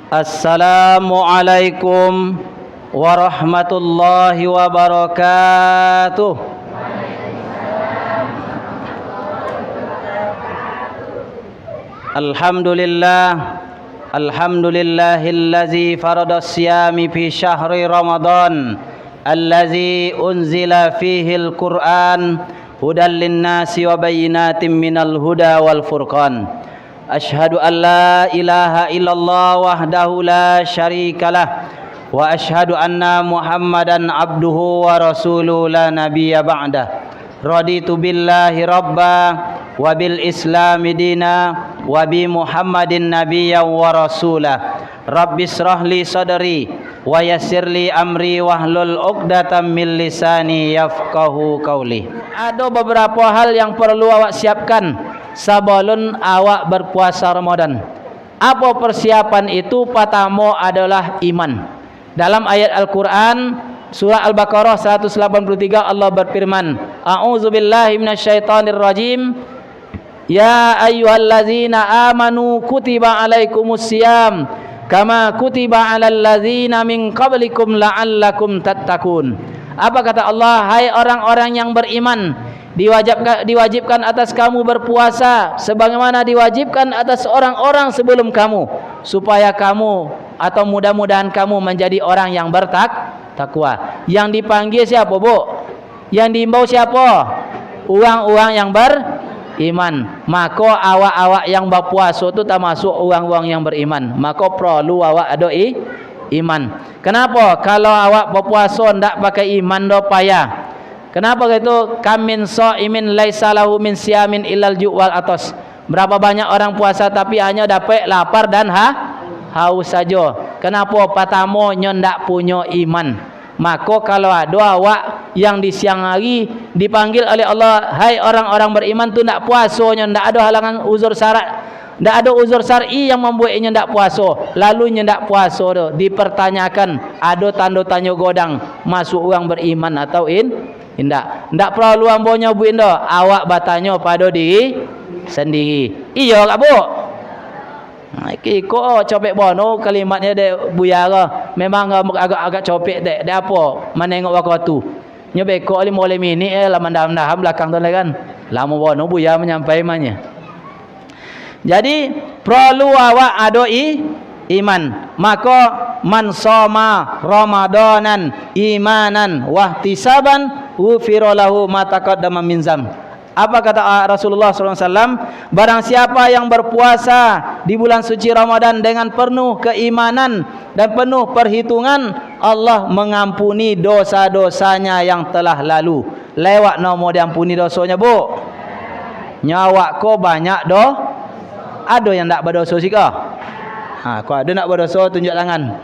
Assalamualaikum warahmatullahi wabarakatuh. Alhamdulillahillazi farada siyami fi syahri Ramadan allazi unzila fihil Qur'an hudan linnasi wa bayyinatin minal huda wal furqan. Asyhadu an la ilaha illallah wahdahu la syarikalah wa asyhadu anna Muhammadan abduhu wa rasuluhu la nabiyya ba'dah. Raditu billahi rabba wa bil islami dina wa bi Muhammadin nabiyya wa rasulah. Rabbi israh li sadri wa yassir li amri wahlul 'uqdatam min lisani yafqahu qawli. Ada beberapa hal yang perlu awak siapkan sebelum awak berpuasa Ramadan. Apa persiapan itu? Pertama adalah iman. Dalam ayat Al-Quran surah Al-Baqarah 183 Allah berfirman, A'udzubillahi minasyaitonirrajim. Ya ayyuhallazina amanu kutiba alaikumusiyam kama kutiba alal ladzina min qablikum la'allakum tattaqun. Apa kata Allah? Hai orang-orang yang beriman, diwajibkan atas kamu berpuasa sebagaimana diwajibkan atas orang-orang sebelum kamu, supaya kamu atau mudah-mudahan kamu menjadi orang yang bertakwa. Yang dipanggil siapa, Bu? Yang diimbau siapa? Orang-orang yang beriman. Maka awak-awak yang berpuasa itu termasuk orang-orang yang beriman. Maka perlu awak ada iman. Kenapa? Kalau awak berpuasa ndak pakai iman dah payah. Kenapa gitu? Kamin shaimin laisa lahu min siyamin illal ju' wal atas. Berapa banyak orang puasa tapi hanya dapat lapar dan haus saja. Kenapa? Pertama nyo ndak punya iman. Maka kalau ada awak yang di siang hari dipanggil oleh Allah, hai orang-orang beriman tu ndak puasa, nyo ndak ada halangan uzur syarat, ndak ada uzur syar'i yang membuatnya ndak puasa, lalu nyo ndak puasa tu dipertanyakan, ada tanda tanya godang masuk orang beriman atau ndak perlu ambonya bu indah, awak bertanya pada diri sendiri. Iya tak Bu? Iki kok copek bono kalimatnya dek buyara. Memang agak copek dek apa? Menengok waktu. Nya beko 5 minit lama dah belakang tu kan. Lama bono buya menyampaikannya. Jadi perlu awak ada iman. Maka man shoma ramadanan imanan wahtisaban ghufira lahu ma taqaddama min dzam. Apa kata Rasulullah SAW? Barang siapa yang berpuasa di bulan suci Ramadan dengan penuh keimanan dan penuh perhitungan, Allah mengampuni dosa-dosanya yang telah lalu. Lewat nama diampuni dosanya, Bu. Nyawa ko banyak doh. Ada yang tak berdosa sih kah? Kau ada nak berdosa tunjuk tangan.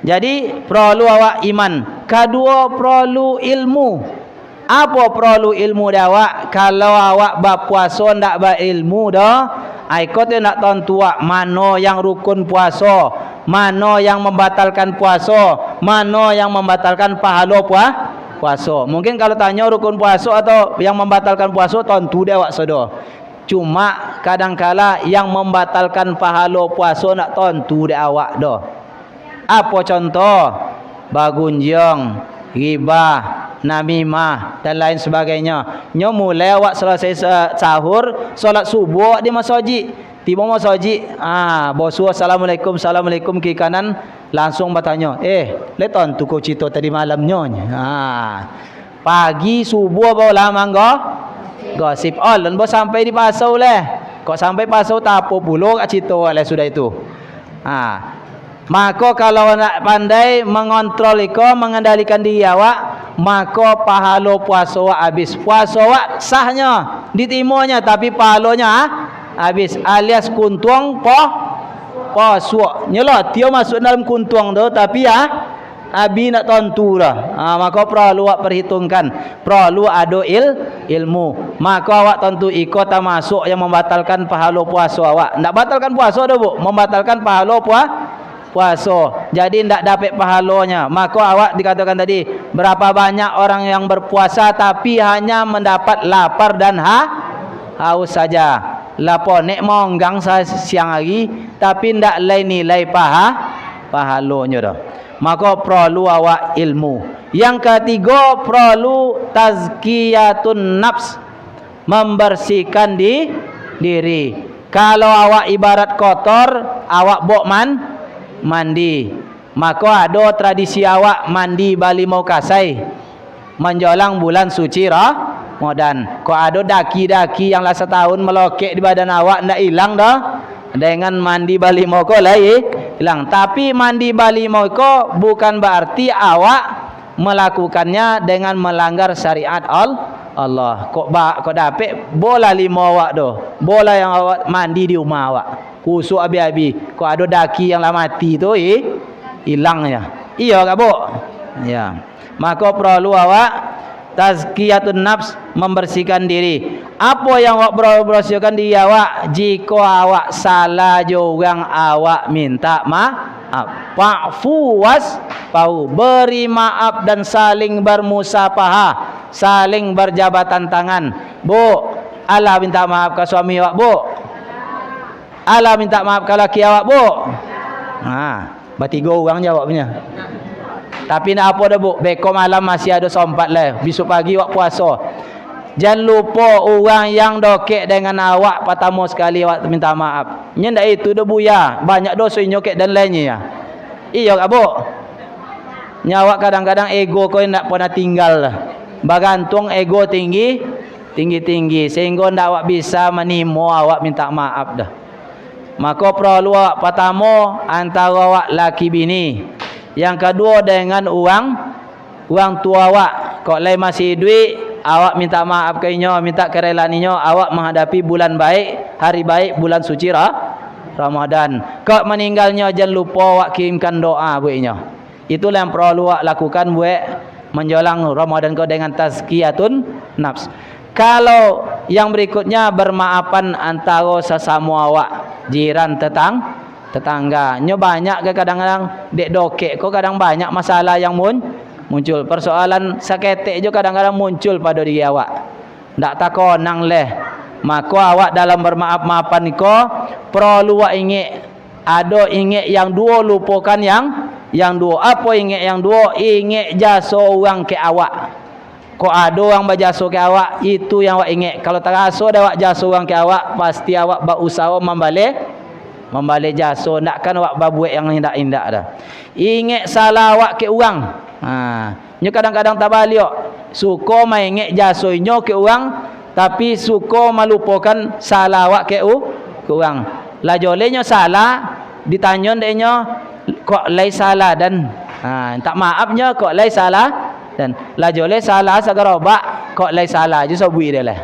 Jadi perlu awak iman. Kedua perlu ilmu. Apa perlu ilmu awak? Kalau awak berpuasa ndak berilmu dah, ikut nak tentuak mana yang rukun puasa, mana yang membatalkan puasa, mana yang membatalkan pahala puasa. Mungkin kalau tanya rukun puasa atau yang membatalkan puasa, tentu dia awak sudah. Cuma kadangkala yang membatalkan pahala puasa nak tentu dia awak dah. Apa contoh? Bagunjang, ghibah, namimah dan lain sebagainya. Nyo mulai awak selesai sahur, solat subuh di masjid. Tiba masjid, bosu assalamualaikum, assalamualaikum ke kanan, langsung bertanya, leton tu kau cerita tadi malamnya. Pagi subuh bawa lama enggak? Gosip all dan sampai di pasau leh. Kok sampai pasau tak apa pula kat cerita oleh sudah itu. Maka kalau nak pandai mengontrol iko, mengendalikan diri awak, maka pahala puasa awak habis. Puasa awak sahnya, ditimanya, tapi pahalanya habis. Alias kuntuang puasa. Nyalah dia masuk dalam kuntuang tu, tapi abi nak tentu dah. Maka perlu awak perhitungkan, perlu ada ilmu. Maka awak tentu iko termasuk yang membatalkan pahala puasa awak. Nak batalkan puasa dah, Bu, membatalkan pahala puasa. Jadi tidak dapat pahalanya. Maka awak dikatakan tadi, berapa banyak orang yang berpuasa tapi hanya mendapat lapar dan haus saja. Lapar nek monggang siang hari, tapi ndak lai nilai pahalanya dah. Maka perlu awak ilmu. Yang ketiga perlu tazkiyatun nafs, membersihkan diri. Kalau awak ibarat kotor, awak bok mandi. Maka ada tradisi awak mandi bali mau kasai menjelang bulan suci Ramadan. Kok ada daki-daki yang lah setahun melokek di badan awak ndak hilang dah. Dengan mandi bali mau ko lah hilang. Tapi mandi bali mau ko bukan berarti awak melakukannya dengan melanggar syariat Allah. Kok dapet bola lima awak doh. Bola yang awak mandi di rumah awak. Kusuk abi-abi. Kok ada daki yang lah mati tu hilangnya. Iya kak bu? Ya. Maka perlu awak tazkiyatun nafs, membersihkan diri. Apa yang awak bersihkan diri awak? Jika awak salah jorang, awak minta maaf. Fa'fu wasfau, beri maaf dan saling bermusafahah, saling berjabatan tangan. Bu, ala minta maaf ke suami awak, bu. Ala minta maaf ke laki awak, bu. Bertiga orang jawabnya. Tapi nak apa dah bu? Beko malam masih ada sompat lah. Besok pagi awak puasa. Jangan lupa orang yang dokek dengan awak pertama sekali awak minta maaf. Nya ndak itu dah buya. Banyak dosa nyokek dan lainnya ya. Iya kak bu. Nya awak kadang-kadang ego kau ndak pernah tinggal lah. Bagantung ego tinggi sehingga ndak awak bisa menimo awak minta maaf dah. Maka perlu awak pertama antara awak laki bini. Yang kedua dengan uang tua awak. Kok lain masih duit, awak minta maaf ke inyo, minta kerelaninya awak menghadapi bulan baik, hari baik, bulan suci Ramadan. Kok meninggalnya jangan lupa awak kirimkan doa buat inyo. Itulah yang perlu awak lakukan buat menjelang Ramadan kau dengan tazkiyatun nafs. Kalau yang berikutnya bermaafan antara sesama awak, jiran, tetangga. Nyo banyak ke kadang-kadang dek dokek kok kadang banyak masalah yang muncul. Persoalan saketek jo kadang-kadang muncul pada diri awak. Ndak takonang leh. Maka awak dalam bermaaf-maafan niko perlu awak ingat yang dua, lupakan yang dua. Apa ingat yang dua? Ingat jasa orang ke awak. Kok ada orang berjasa ke awak, itu yang awak ingat. Kalau terasa dah awak jasa orang ke awak, pasti awak berusaha membalik jasa. Nakkan awak berbuat yang indak-indak dah. Ingat salah awak ke orang. Nyo kadang-kadang tak balik. Suka main ingat jasa nyo ke orang, tapi suka melupakan salah awak ke orang. Lah jolenya salah, ditanya deknya kok lai salah dan tak maafnya kok lai salah dan la jole salah sagarobak kok lai salah je sabui dia lah.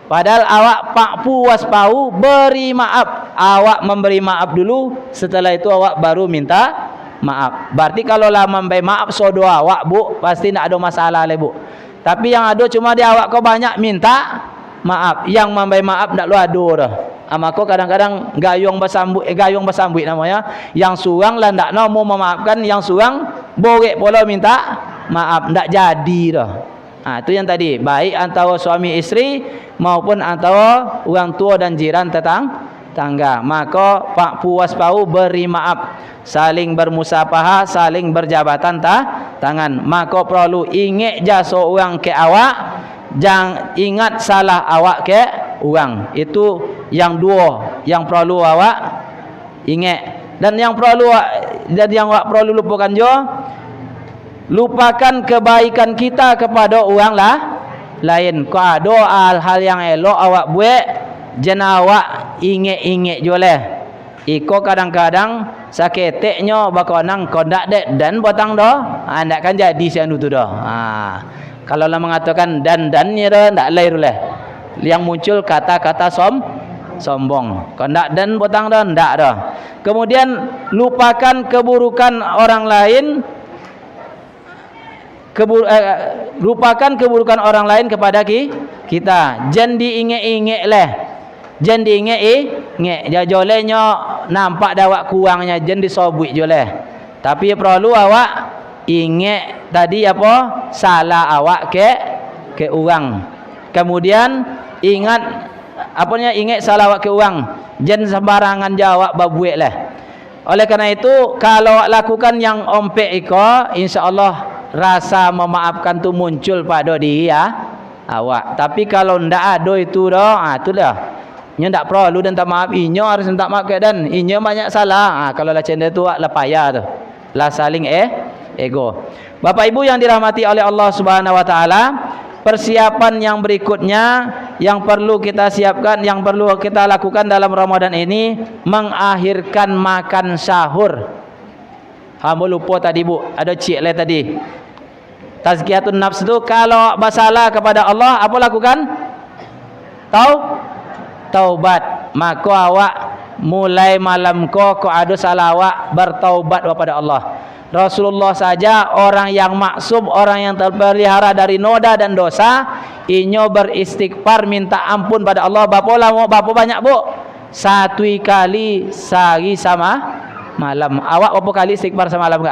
Padahal awak pakpu waspau, beri maaf. Awak memberi maaf dulu, setelah itu awak baru minta maaf. Berarti kalau lah memberi maaf sodo awak bu, pasti tak ada masalah le bu. Tapi yang ada cuma dia awak kau banyak minta maaf, yang memberi maaf tak lu ada dah. Maka kadang-kadang gayung bersambut namanya. Yang surang lah ndak mau memaafkan, yang surang borek pula minta maaf, ndak jadi dah. Itu yang tadi, baik antara suami isteri maupun antara orang tua dan jiran tetangga. Maka pak puas pau beri maaf, saling bermusafahah, saling berjabatan tangan. Maka perlu ingat jasa orang ke awak, jangan ingat salah awak ke orang. Itu yang dua yang perlu awak ingat. Dan yang awak perlu lupakan juga, lupakan kebaikan kita kepada orang lain. Kau ada hal-hal yang elok awak buat, jangan awak ingat-ingat joleh. Iko kadang-kadang saketeknya bakonang kau ndak dek dan batang doh, ndak kan jadi sianu tu doh. Kalau lah mengatakan dan-dannya dah ndak lain lah. Yang muncul kata-kata sombong. Kau ndak dan batang dah ndak dah. Kemudian lupakan keburukan orang lain. Lupakan keburukan orang lain kepada kita. Jangan diingat-ingat leh. Jangan diingat-ingat. Jolehnya nampak dawak kurangnya, jangan disobut joleh. Tapi perlu awak ingat tadi apa? Salah awak ke orang. Kemudian ingat apanya ingat salawat ke orang, jangan sembarangan jawab babuik lah. Oleh kerana itu kalau lakukan yang ompek iko, insya-Allah rasa memaafkan tu muncul pada diri awak. Tapi kalau ndak ada itu dah, tu dah. Nya ndak perlu dan tak maaf, inyo harus minta maaf ke dan inyo banyak salah. Kalau lah cendera tu lah payah tu. Lah saling ego. Bapak Ibu yang dirahmati oleh Allah Subhanahu wa taala, persiapan yang berikutnya yang perlu kita siapkan, yang perlu kita lakukan dalam Ramadan ini, mengakhirkan makan sahur. Hamba lupa tadi Bu, ada cik le tadi. Tazkiyatun nafs tu kalau bersalah kepada Allah, apa lakukan? Taubat. Maka awak mulai malam ko ada salah awak, bertaubat kepada Allah. Rasulullah saja orang yang maksum, orang yang terpelihara dari noda dan dosa, inyo beristighfar minta ampun pada Allah berapa lama, berapa banyak Bu? 1 kali sehari sama malam. Awak berapa kali istighfar semalam ke?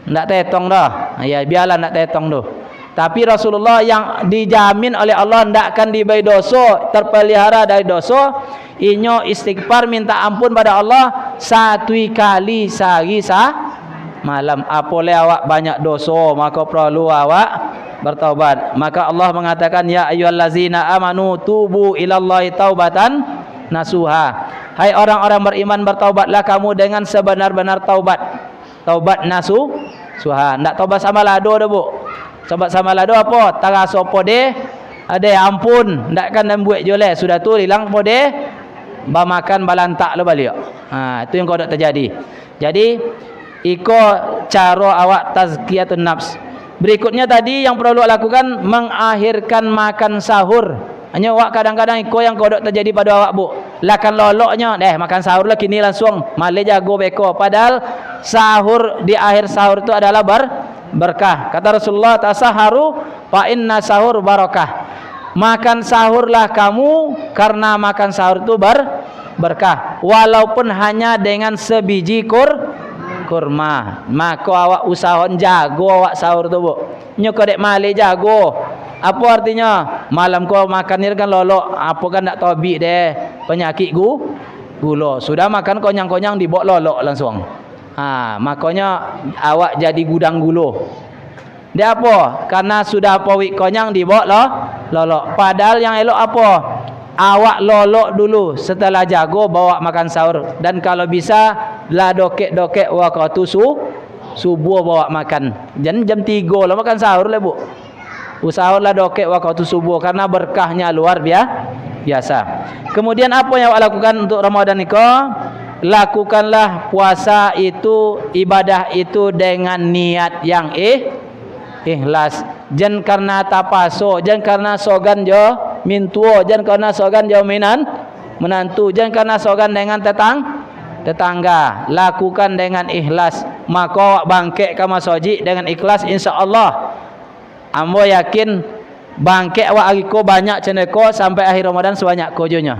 Ndak tetong dah. Ya biarlah ndak tetong tu. Tapi Rasulullah yang dijamin oleh Allah ndak akan dibai dosa, terpelihara dari dosa, inyo istighfar minta ampun pada Allah 1 kali sehari malam. Apole awak banyak dosa, maka perlu awak bertaubat. Maka Allah mengatakan, ya ayyuhallazina amanu tubu ilallahi taubatan nasuha. Hai orang-orang beriman, bertaubatlah kamu dengan sebenar-benar taubat. Taubat nasuha. Ndak taubat sama lado dah Bu. Taubat sama lado apa? Taraso pode ada ampun, ndak kan dan buat joleh. Sudah tu hilang pode ba makan balantak lo balik. Itu yang kodok terjadi. Jadi iko cara awak tazkiyatun nafs. Berikutnya tadi yang perlu lakukan, mengakhirkan makan sahur. Hanya awak kadang-kadang iko yang kodok terjadi pada awak Bu. Lakan loloknya makan sahur lah kini langsung malih jago beko. Padahal sahur di akhir sahur itu adalah berkah. Kata Rasulullah, tasaharu fa inna sahur barakah. Makan sahurlah kamu karena makan sahur itu berkah. Walaupun hanya dengan sebiji kurma. Maka awak usahakan jago awak sahur tu Bu. Nyo kodek malih jago. Apa artinya? Malam kau makan ni kan lolok. Apa kan tak tobi deh penyakit gula. Sudah makan konyang-konyang dibawa lolok langsung. Makanya awak jadi gudang gula. Dia apa? Karena sudah pawik konyang dibawa lolok. Padahal yang elok apa? Awak lolok dulu, setelah jago bawa makan sahur. Dan kalau bisa lah dokek-dokek waktu subuh bawa makan. Jangan jam 3 lah makan sahur lah Bu. Usahalah dokek waktu subuh karena berkahnya luar biasa. Kemudian apa yang awak lakukan untuk Ramadan ini? Lakukanlah puasa itu, ibadah itu dengan niat yang ikhlas. Jangan karena tapaso, jangan karena sogan jo mintuo, jangan karena sogan jo menantu, jangan karena sogan dengan tetangga. Lakukan dengan ikhlas. Maka bangkit ke masjid dengan ikhlas, insya-Allah ambo yakin bangkit awak hari ko banyak ceneko sampai akhir Ramadan sebanyak kojonya.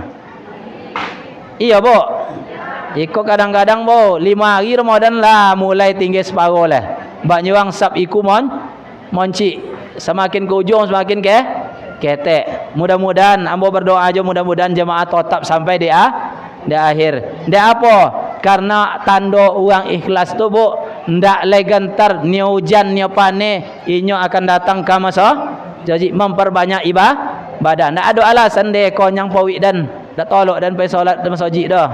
Iya Bu. Iko kadang-kadang Bu 5 hari Ramadan lah mulai tinggi separuh lah. Bak nyuang sab iku monci. Semakin ke ujung semakin ketek. Mudah-mudahan ambo berdoa aja, mudah-mudahan jemaah tetap sampai di akhir. Dia apa? Karena tanda orang ikhlas tu Bu, ndak legentar ni hujan ni pane, inyo akan datang ke masa. Jadi memperbanyak ibadah. Ndak ada alasan deh konyang pawik dan dak tolok dan pergi solat di masjid dah.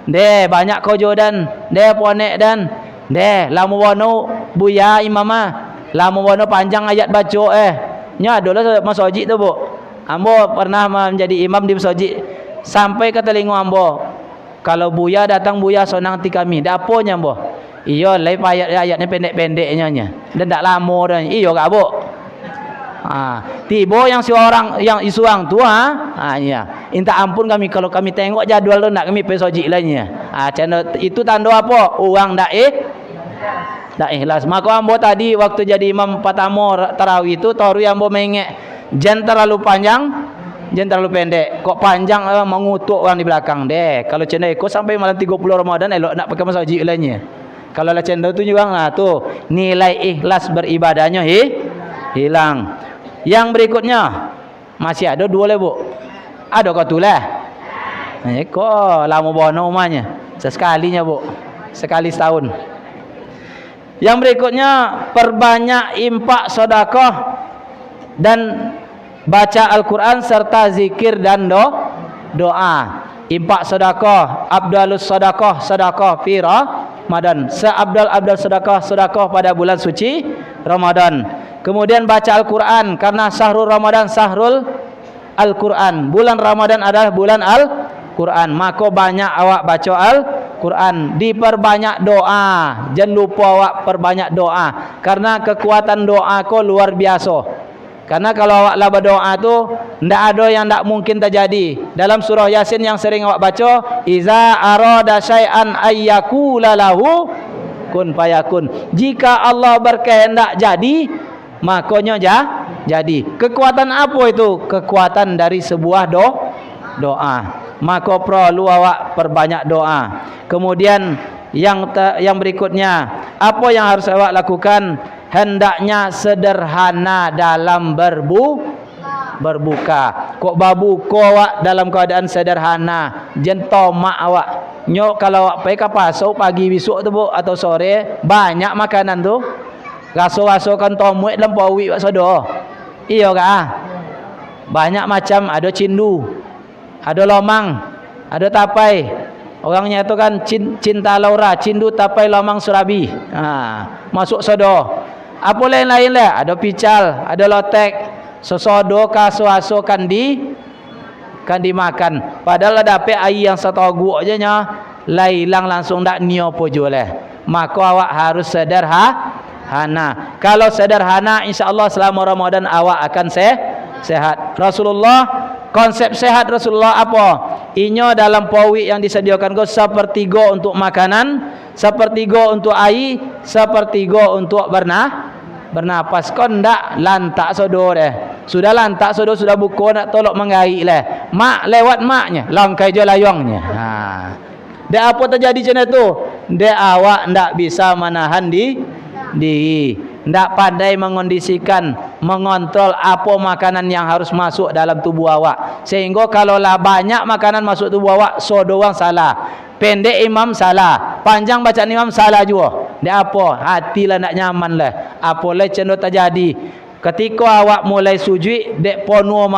Deh banyak kojo dan deh ponek dan deh lamu wano buya imama. Lamu wano panjang ayat baca nya adalah masjid tu Bu. Ambo pernah menjadi imam di masjid. Sampai ke telinga ambo, kalau buya datang buya sonang ti kami. Daponya ambo. Iyo lai ayatnya pendek-pendeknya nya. Dan tak lama dah. Iyo kak Bu. Tiba yang seorang yang isuang tu ya. Minta ampun kami kalau kami tengok jadual tu nak kami pergi masjid lainnya. Itu tanda apa? Orang dak ikhlas. Maka ambo tadi waktu jadi imam pertama tarawih itu tarawih ambo mengek jangan terlalu panjang, jangan terlalu pendek. Kok panjang mengutuk orang di belakang deh. Kalau cendera ikut sampai malam 30 Ramadan elok nak pakai masjid lainnya. Kalau lah cendera tu juga tu nilai ikhlas beribadahnya hilang. Yang berikutnya Masih ada 2,000. Ada kau tu lah. Kau lama bono umanya. Sesekalinya bu. Sekali setahun. Yang berikutnya, perbanyak infak sedekah dan baca Al-Quran serta zikir dan doa. Infak sedekah, afdalus sedekah, sedekah fi Ramadan. Seabdal sedekah pada bulan suci Ramadan. Kemudian baca Al-Quran, karena syahrul Ramadan syahrul Al-Quran. Bulan Ramadan adalah bulan Al-Quran. Maka banyak awak baca Al-Quran. Diperbanyak doa. Jangan lupa awak perbanyak doa. Karena kekuatan doa ko luar biasa. Karena kalau awak lah berdoa tu, ndak ada yang ndak mungkin terjadi. Dalam surah Yasin yang sering awak baca, iza arada syai'an ayyakula lahu kun fayakun. Jika Allah berkehendak jadi, makanya jadi. Kekuatan apa itu? Kekuatan dari sebuah doa. Maka perlu awak perbanyak doa. Kemudian yang berikutnya, apa yang harus awak lakukan? Hendaknya sederhana dalam berbuka. Kok berbuka awak dalam keadaan sederhana. Jangan tomak awak. Nyok kalau awak pergi ke pasar pagi besok tu bu, atau sore, banyak makanan tu. Raso-rasokan tomuik dalam pawi wak sodo. Iya kah? Banyak macam, ada cindu, ada lomang, ada tapai. Orangnya itu kan cinta Laura, cindu, tapai, lomang, surabi. Masuk sodo. Apa lain-lain lah? Ada pical, ada lotek. Sesodo kaso-aso kan dimakan. Padahal ada air yang setoguk aja nya, lailang langsung dak nio pojo leh. Maka awak harus sederhana. Kalau sederhana, insya-Allah selama Ramadan awak akan sehat. Rasulullah, konsep sehat Rasulullah apa? Inyo dalam pawi yang disediakan kau sepertiga untuk makanan, sepertiga untuk air, sepertiga untuk bernapas. Kau ndak lantak sodo deh. Sudah lantak sodo, sudah buku nak tolok mengaik leh. Mak lewat maknya, langkai je layangnya. Dek apa terjadi macam tu? Dek awak ndak bisa menahan diri, ndak pandai mengondisikan, mengontrol apa makanan yang harus masuk dalam tubuh awak. Sehingga kalau lah banyak makanan masuk tubuh awak, so doang salah. Pendek imam salah, panjang bacaan imam salah juga. Ndak apa, hatilah nak nyaman lah. Apa lah cenderung terjadi. Ketika awak mulai sujud, dek penuh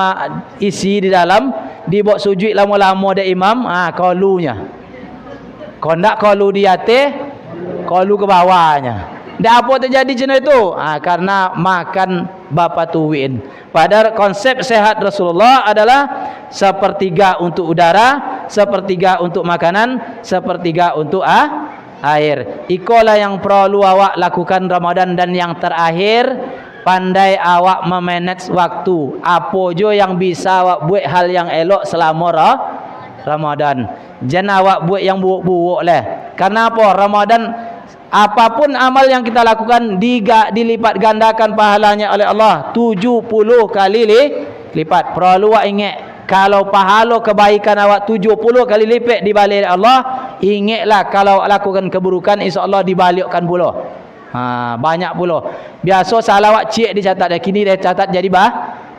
isi di dalam, dibuat sujud lama-lama dek imam, kalunya. Kalau ndak kalu di atas, kalu ke bawahnya. Dan apa terjadi macam itu? Karena makan bapa tuwin. Padahal konsep sehat Rasulullah adalah sepertiga untuk udara, sepertiga untuk makanan, sepertiga untuk air. Ikolah yang perlu awak lakukan Ramadan. Dan yang terakhir, pandai awak memanage waktu. Apa je yang bisa awak buat hal yang elok selama Ramadan. Jangan awak buat yang buruk-buruk lah. Karena apa? Ramadan, apapun amal yang kita lakukan dilipat gandakan pahalanya oleh Allah 70 kali lipat. Perlu awak ingat, kalau pahala kebaikan awak 70 kali lipat dibalik Allah, ingatlah kalau awak lakukan keburukan, insya-Allah dibalikkan pula. Banyak pula. Biasa salah awak cik dicatat dah, kini dia catat jadi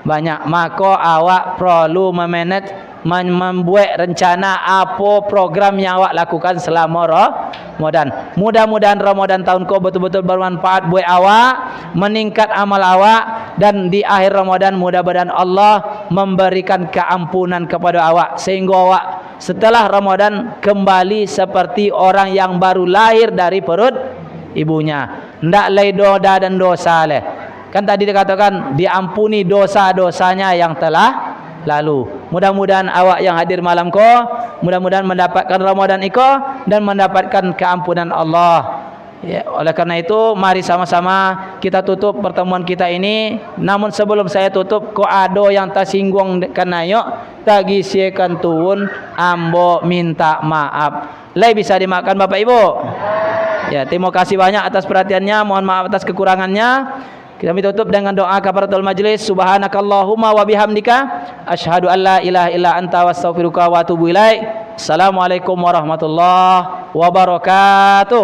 banyak. Maka awak perlu memanage, membuat rencana apa program yang awak lakukan selama Ramadan. Mudah-mudahan Ramadan tahun kau betul-betul bermanfaat buat awak, meningkat amal awak, dan di akhir Ramadan mudah-mudahan Allah memberikan keampunan kepada awak sehingga awak setelah Ramadan kembali seperti orang yang baru lahir dari perut ibunya. Ndak lay dosa dan dosa leh. Kan tadi dikatakan diampuni dosa-dosanya yang telah lalu. Mudah-mudahan awak yang hadir malam ko, mudah-mudahan mendapatkan Ramadan iko dan mendapatkan keampunan Allah. Ya, oleh karena itu mari sama-sama kita tutup pertemuan kita ini. Namun sebelum saya tutup, ko ado yang tersinggung kanayo tagi siekan tuun ambo minta maaf. Lai bisa dimakan Bapak Ibu? Ya, terima kasih banyak atas perhatiannya. Mohon maaf atas kekurangannya. Kami tutup dengan doa kafaratul majlis. Subhanakallahumma wa bihamdika asyhadu an la ilaha illa anta wastaghfiruka wa atubu ilaik. Assalamualaikum warahmatullahi wabarakatuh.